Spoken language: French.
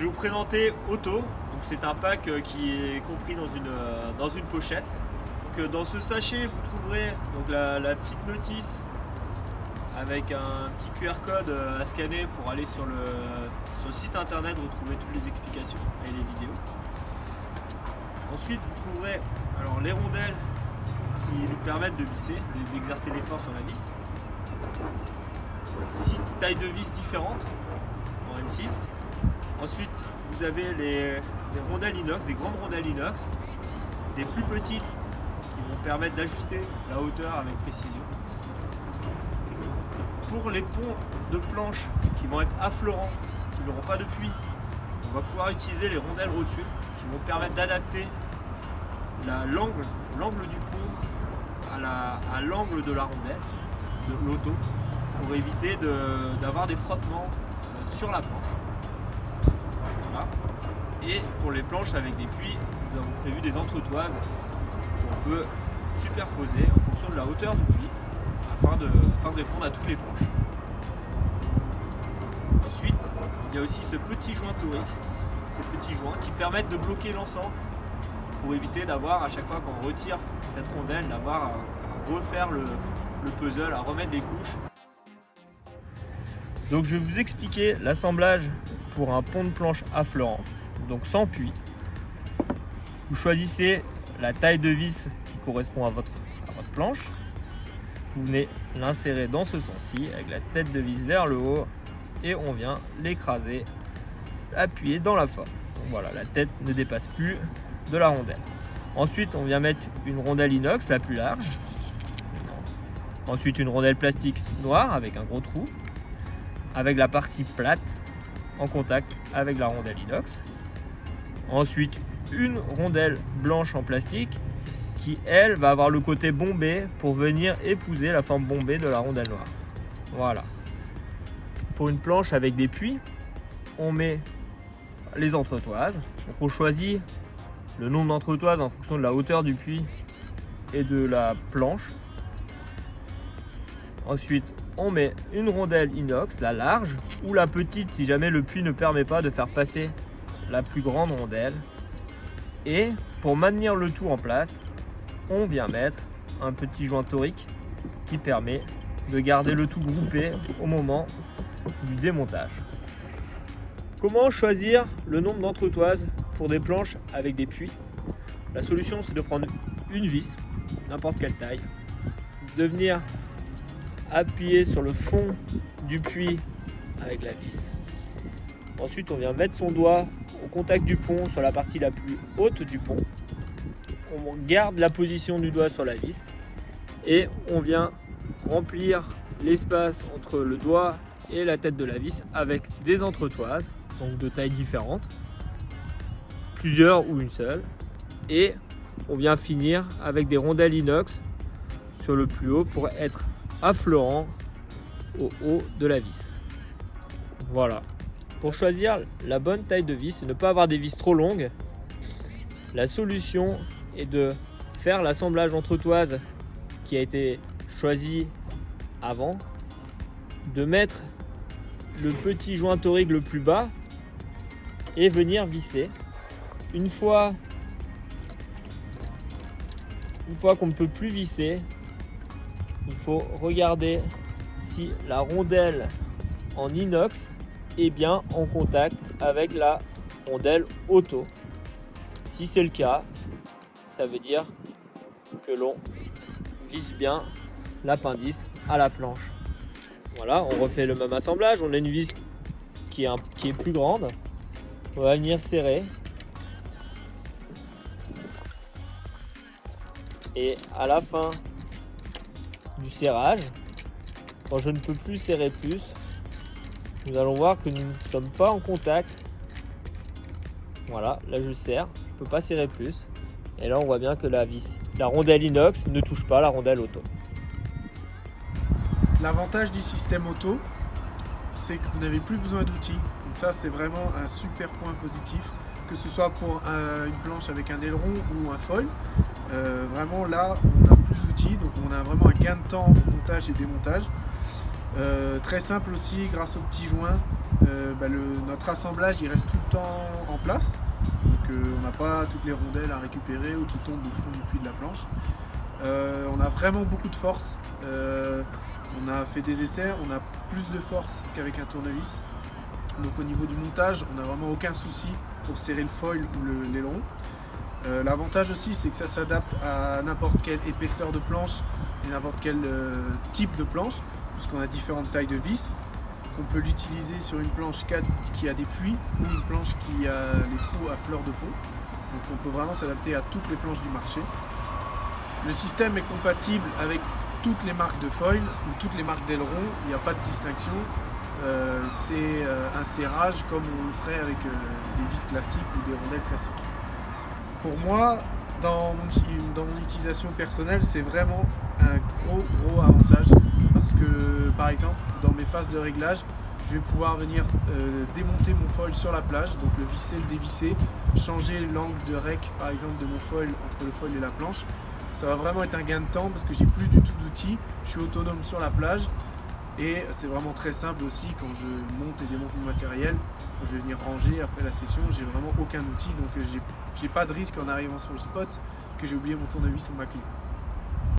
Je vais vous présenter Auto. Donc c'est un pack qui est compris dans une pochette. Donc, dans ce sachet, vous trouverez donc la petite notice avec un petit QR code à scanner pour aller sur le site internet retrouver toutes les explications et les vidéos. Ensuite, vous trouverez alors, les rondelles qui nous permettent de visser, d'exercer l'effort sur la vis. 6 tailles de vis différentes en M6. Ensuite, vous avez les rondelles inox, des grandes rondelles inox, des plus petites qui vont permettre d'ajuster la hauteur avec précision. Pour les ponts de planche qui vont être affleurants, qui n'auront pas de puits, on va pouvoir utiliser les rondelles rotules qui vont permettre d'adapter l'angle du pont à l'angle de la rondelle, de l'auto, pour éviter d'avoir des frottements sur la planche. Voilà. Et pour les planches avec des puits, nous avons prévu des entretoises qu'on peut superposer en fonction de la hauteur du puits afin de répondre à toutes les planches. Ensuite, il y a aussi ce petit joint torique, ces petits joints qui permettent de bloquer l'ensemble pour éviter d'avoir à chaque fois qu'on retire cette rondelle, d'avoir à refaire le puzzle, à remettre les couches. Donc je vais vous expliquer l'assemblage pour un pont de planche affleurant, donc sans puits. Vous choisissez la taille de vis qui correspond à votre planche. Vous venez l'insérer dans ce sens-ci avec la tête de vis vers le haut et on vient l'écraser, appuyer dans la forme. Donc voilà, la tête ne dépasse plus de la rondelle. Ensuite, on vient mettre une rondelle inox la plus large. Ensuite, une rondelle plastique noire avec un gros trou, avec la partie plate en contact avec la rondelle inox. Ensuite, une rondelle blanche en plastique qui, elle, va avoir le côté bombé pour venir épouser la forme bombée de la rondelle noire. Voilà. Pour une planche avec des puits, on met les entretoises. Donc on choisit le nombre d'entretoises en fonction de la hauteur du puits et de la planche. Ensuite, on met une rondelle inox, la large, ou la petite si jamais le puits ne permet pas de faire passer la plus grande rondelle. Et pour maintenir le tout en place, on vient mettre un petit joint torique qui permet de garder le tout groupé au moment du démontage. Comment choisir le nombre d'entretoises pour des planches avec des puits? La solution, c'est de prendre une vis, n'importe quelle taille, de venir appuyer sur le fond du puits avec la vis. Ensuite, on vient mettre son doigt au contact du pont sur la partie la plus haute du pont. On garde la position du doigt sur la vis et on vient remplir l'espace entre le doigt et la tête de la vis avec des entretoises, donc de tailles différentes, plusieurs ou une seule, et on vient finir avec des rondelles inox sur le plus haut pour être affleurant au haut de la vis. Voilà. Pour choisir la bonne taille de vis et ne pas avoir des vis trop longues, la solution est de faire l'assemblage entretoise qui a été choisi avant, de mettre le petit joint torique le plus bas et venir visser. Une fois qu'on ne peut plus visser, il faut regarder si la rondelle en inox est bien en contact avec la rondelle auto. Si c'est le cas, ça veut dire que l'on visse bien l'appendice à la planche. Voilà, on refait le même assemblage. On a une vis qui est plus grande. On va venir serrer. Et à la fin du serrage, quand je ne peux plus serrer plus, nous allons voir que nous ne sommes pas en contact. Voilà, là je serre, je ne peux pas serrer plus. Et là on voit bien que la rondelle inox ne touche pas la rondelle auto. L'avantage du système auto, c'est que vous n'avez plus besoin d'outils. Donc ça, c'est vraiment un super point positif, que ce soit pour une planche avec un aileron ou un foil. Vraiment là, on a plus d'outils, donc on a vraiment un gain de temps au montage et démontage. Très simple aussi, grâce aux petits joints, notre assemblage il reste tout le temps en place. Donc on n'a pas toutes les rondelles à récupérer ou qui tombent au fond du puits de la planche. On a vraiment beaucoup de force. On a fait des essais, on a plus de force qu'avec un tournevis. Donc au niveau du montage, on n'a vraiment aucun souci pour serrer le foil ou l'aileron. L'avantage aussi, c'est que ça s'adapte à n'importe quelle épaisseur de planche et n'importe quel type de planche, puisqu'on a différentes tailles de vis, qu'on peut l'utiliser sur une planche qui a des puits ou une planche qui a les trous à fleur de peau. Donc on peut vraiment s'adapter à toutes les planches du marché. Le système est compatible avec toutes les marques de foil ou toutes les marques d'aileron, il n'y a pas de distinction. C'est un serrage comme on le ferait avec des vis classiques ou des rondelles classiques. Pour moi, dans mon utilisation personnelle, c'est vraiment un gros avantage parce que par exemple dans mes phases de réglage, je vais pouvoir venir démonter mon foil sur la plage, donc le visser, le dévisser, changer l'angle de rec par exemple de mon foil entre le foil et la planche. Ça va vraiment être un gain de temps parce que j'ai plus du tout d'outils, je suis autonome sur la plage et c'est vraiment très simple aussi quand je monte et démonte mon matériel. Quand je vais venir ranger après la session, j'ai vraiment aucun outil, donc j'ai pas de risque en arrivant sur le spot que j'ai oublié mon tournevis ou ma clé.